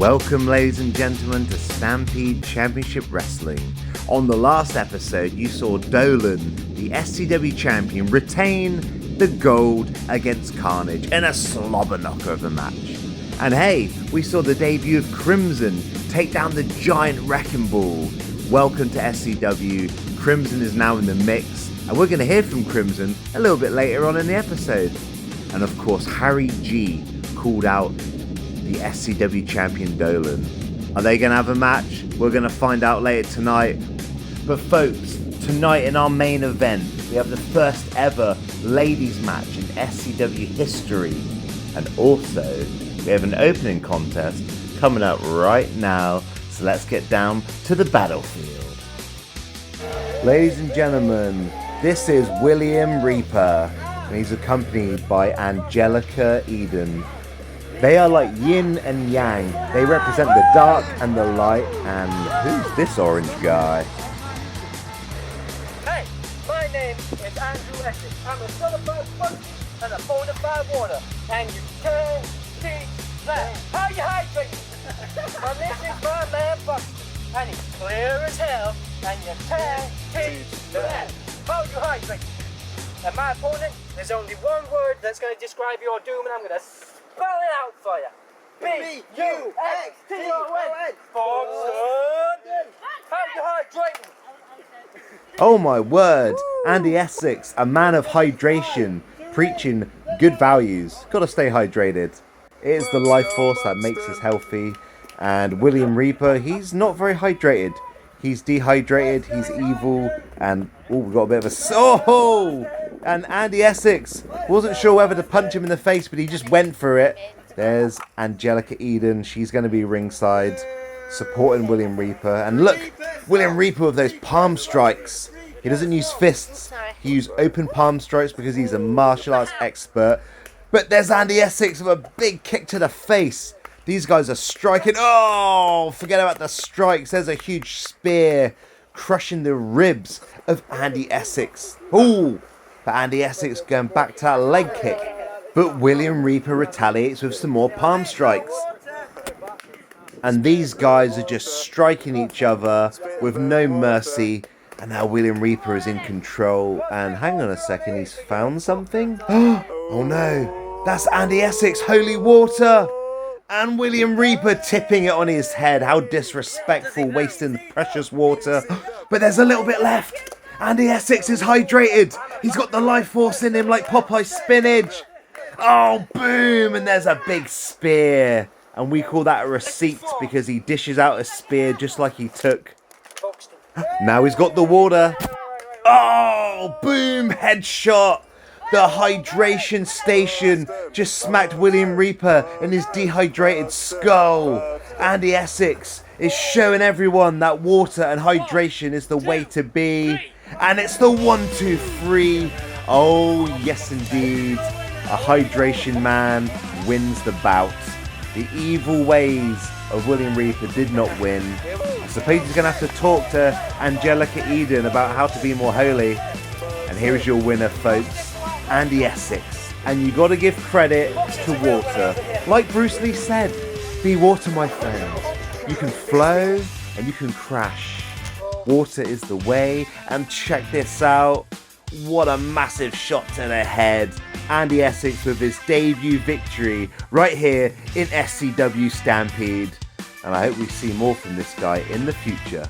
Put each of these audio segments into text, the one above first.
Welcome, ladies and gentlemen, to Stampede Championship Wrestling. On the last episode, you saw Dolan, the SCW champion, retain the gold against Carnage in a slobber knocker of a match. And hey, we saw the debut of Crimson take down the giant Wrecking Ball. Welcome to SCW. Crimson is now in the mix, and we're going to hear from Crimson a little bit later on in the episode. And of course, Harry G called out the SCW champion Dolan. Are they going to have a match? We're going to find out later tonight. But folks, tonight in our main event, we have the first ever ladies match in SCW history. And also, we have an opening contest coming up right now. So let's get down to the battlefield. Ladies and gentlemen, this is William Reaper. And he's accompanied by Angelica Eden. They are like yin and yang. They represent the dark and the light. And who's this orange guy? Hey, my name is Andrew Essex. I'm a certified funky and a bona fide water. And you can't teach that. How you hydrating? Well, this is my man Bucky. And he's clear as hell. And you can't teach that. How you hydrating? And my opponent, there's only one word that's going to describe your doom, and I'm going to spell it out for you. B-U-X-T-O-N. How you hydrating? Oh my word, Andy Essex, a man of hydration, preaching good values. Gotta stay hydrated. It is the life force that makes us healthy. And William Reaper, he's not very hydrated. He's dehydrated, he's evil, and we've got a bit of a... And Andy Essex wasn't sure whether to punch him in the face, but he just went for it. There's Angelica Eden. She's going to be ringside, supporting William Reaper. And look, William Reaper with those palm strikes. He doesn't use fists. He uses open palm strikes because he's a martial arts expert. But there's Andy Essex with a big kick to the face. These guys are striking. Oh, forget about the strikes. There's a huge spear crushing the ribs of Andy Essex. Ooh. But Andy Essex going back to that leg kick. But William Reaper retaliates with some more palm strikes. And these guys are just striking each other with no mercy. And now William Reaper is in control. And hang on a second, he's found something? Oh no, that's Andy Essex, holy water! And William Reaper tipping it on his head. How disrespectful, wasting the precious water. But there's a little bit left. Andy Essex is hydrated. He's got the life force in him like Popeye spinach. Oh, boom. And there's a big spear. And we call that a receipt because he dishes out a spear just like he took. Now he's got the water. Oh, boom. Headshot. The hydration station just smacked William Reaper in his dehydrated skull. Andy Essex is showing everyone that water and hydration is the way to be. And it's the 1, 2, 3. Oh, yes indeed. A hydration man wins the bout. The evil ways of William Reaper did not win. I suppose he's going to have to talk to Angelica Eden about how to be more holy. And here is your winner, folks. Andy Essex. And you got to give credit to water. Like Bruce Lee said, be water, my friend. You can flow and you can crash. Water is the way. And check this out. What a massive shot to the head. Andy Essex with his debut victory right here in SCW Stampede. And I hope we see more from this guy in the future.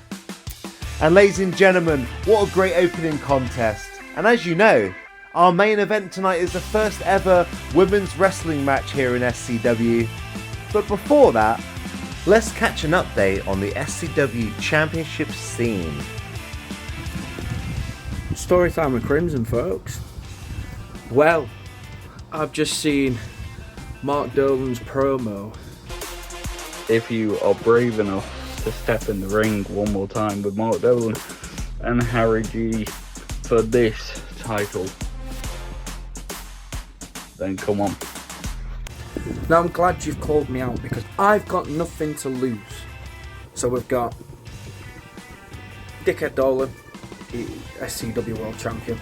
And ladies and gentlemen, what a great opening contest. And as you know, our main event tonight is the first ever women's wrestling match here in SCW. But before that, let's catch an update on the SCW Championship scene. Story time with Crimson, folks. Well, I've just seen Mark Dolan's promo. If you are brave enough to step in the ring one more time with Mark Dolan and Harry G for this title, then come on. Now I'm glad you've called me out because I've got nothing to lose. So we've got Dickhead Dolan, SCW World Champion,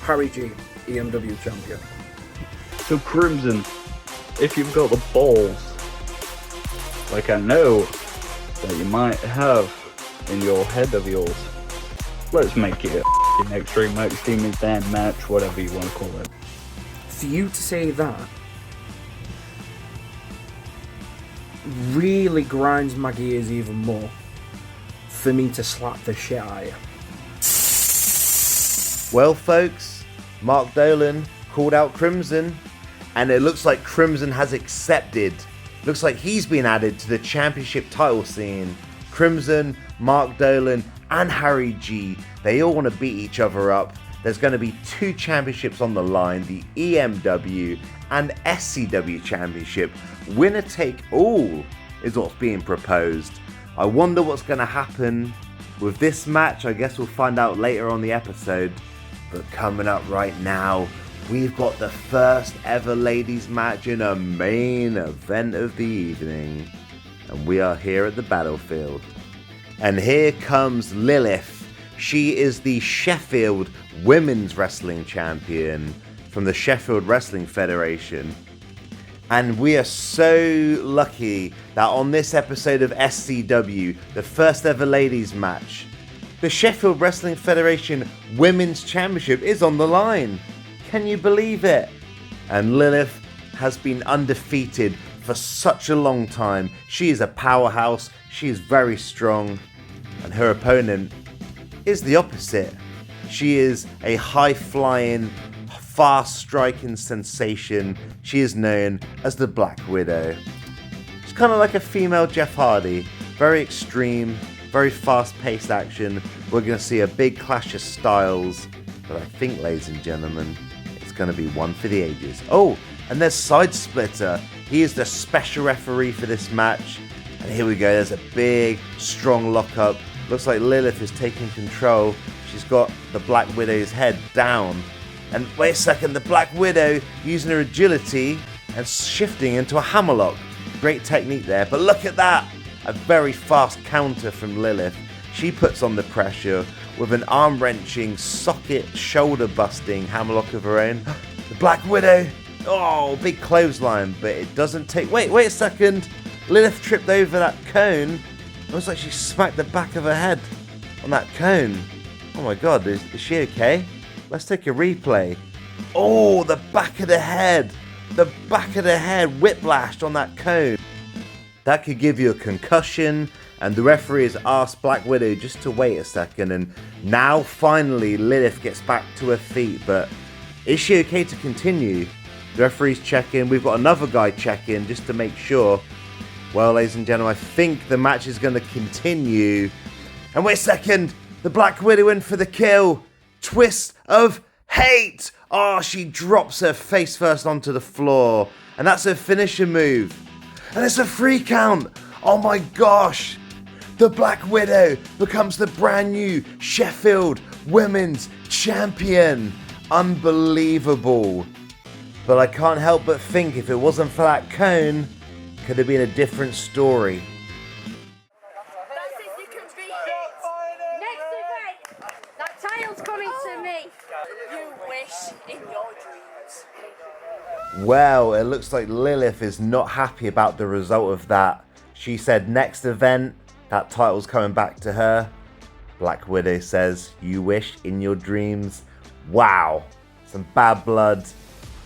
Harry G, EMW Champion. So Crimson, if you've got the balls like I know that you might have in your head of yours. Let's make it a Extreme Extreme match, whatever you want to call it. For you to say that really grinds my gears even more for me to slap the shit out of you. Well, folks, Mark Dolan called out Crimson, and it looks like Crimson has accepted. Looks like he's been added to the championship title scene. Crimson, Mark Dolan, and Harry G, they all want to beat each other up. There's going to be 2 championships on the line, the EMW and SCW championship. Winner take all is what's being proposed. I wonder what's going to happen with this match. I guess we'll find out later on the episode. But coming up right now, we've got the first ever ladies match in a main event of the evening. And we are here at the battlefield. And here comes Lilith. She is the Sheffield Women's Wrestling Champion from the Sheffield Wrestling Federation. And we are so lucky that on this episode of SCW, the first ever ladies match, the Sheffield Wrestling Federation Women's Championship is on the line. Can you believe it? And Lilith has been undefeated for such a long time. She is a powerhouse. She is very strong. And her opponent is the opposite. She is a high-flying, fast-striking sensation. She is known as the Black Widow. She's kind of like a female Jeff Hardy. Very extreme, very fast-paced action. We're going to see a big clash of styles. But I think, ladies and gentlemen, it's going to be one for the ages. Oh, and there's Side Splitter. He is the special referee for this match. And here we go. There's a big, strong lockup. Looks like Lilith is taking control. She's got the Black Widow's head down. And wait a second, the Black Widow using her agility and shifting into a hammerlock. Great technique there. But look at that. A very fast counter from Lilith. She puts on the pressure with an arm-wrenching, socket, shoulder-busting hammerlock of her own. The Black Widow. Oh, big clothesline. But it doesn't take... Wait a second. Lilith tripped over that cone. It looks like she smacked the back of her head on that cone. Oh my god, is she okay? Let's take a replay. Oh, the back of the head. The back of the head whiplashed on that cone. That could give you a concussion. And the referee has asked Black Widow just to wait a second. And now finally Lilith gets back to her feet. But is she okay to continue? The referee's checking. We've got another guy checking just to make sure. Well, ladies and gentlemen, I think the match is going to continue. And wait a second. The Black Widow in for the kill. Twist of hate. Oh, she drops her face first onto the floor. And that's her finisher move. And it's a 3 count. Oh my gosh. The Black Widow becomes the brand new Sheffield Women's Champion. Unbelievable. But I can't help but think if it wasn't for that cone, could have been a different story. That's it, you can beat it. Next event, that title's coming to me. You wish in your dreams. Well, it looks like Lilith is not happy about the result of that. She said next event, that title's coming back to her. Black Widow says, you wish in your dreams. Wow, some bad blood.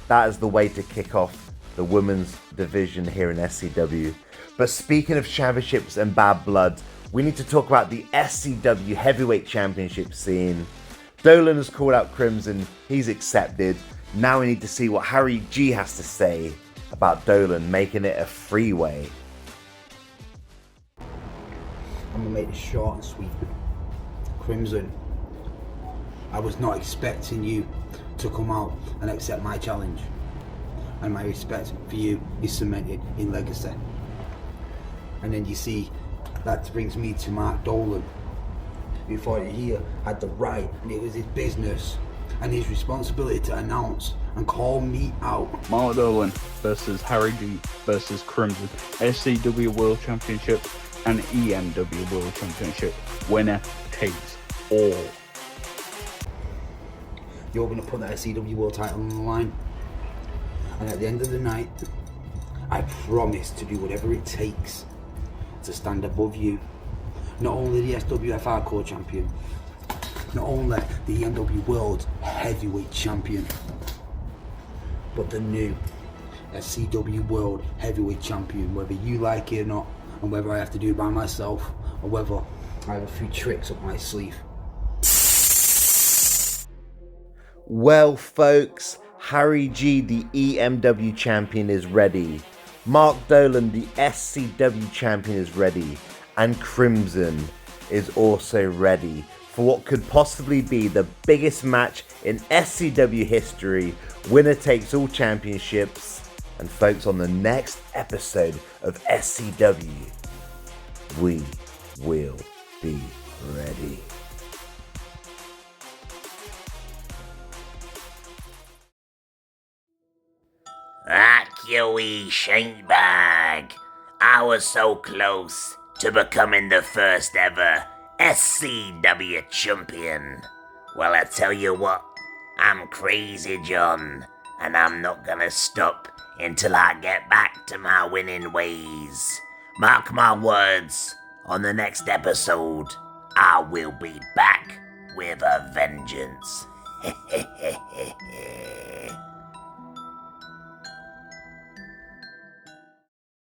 That is the way to kick off the women's division here in SCW. But speaking of championships and bad blood, we need to talk about the SCW Heavyweight Championship scene. Dolan has called out Crimson. He's accepted. Now we need to see what Harry G has to say about Dolan making it a freeway. I'm gonna make this short and sweet. Crimson, I was not expecting you to come out and accept my challenge. And my respect for you is cemented in legacy. And then you see, that brings me to Mark Dolan. Before he had the right, and it was his business and his responsibility to announce and call me out. Mark Dolan versus Harry G versus Crimson. SCW World Championship and EMW World Championship. Winner takes all. You're gonna put that SCW World title on the line. And at the end of the night, I promise to do whatever it takes to stand above you. Not only the SWF Hardcore Champion, not only the EMW World Heavyweight Champion, but the new SCW World Heavyweight Champion, whether you like it or not, and whether I have to do it by myself, or whether I have a few tricks up my sleeve. Well, folks, Harry G, the EMW champion, is ready. Mark Dolan, the SCW champion, is ready. And Crimson is also ready for what could possibly be the biggest match in SCW history. Winner takes all championships. And folks, on the next episode of SCW, we will be ready. You wee shite bag. I was so close to becoming the first ever SCW champion. Well, I tell you what, I'm crazy John, and I'm not gonna stop until I get back to my winning ways. Mark my words, on the next episode, I will be back with a vengeance.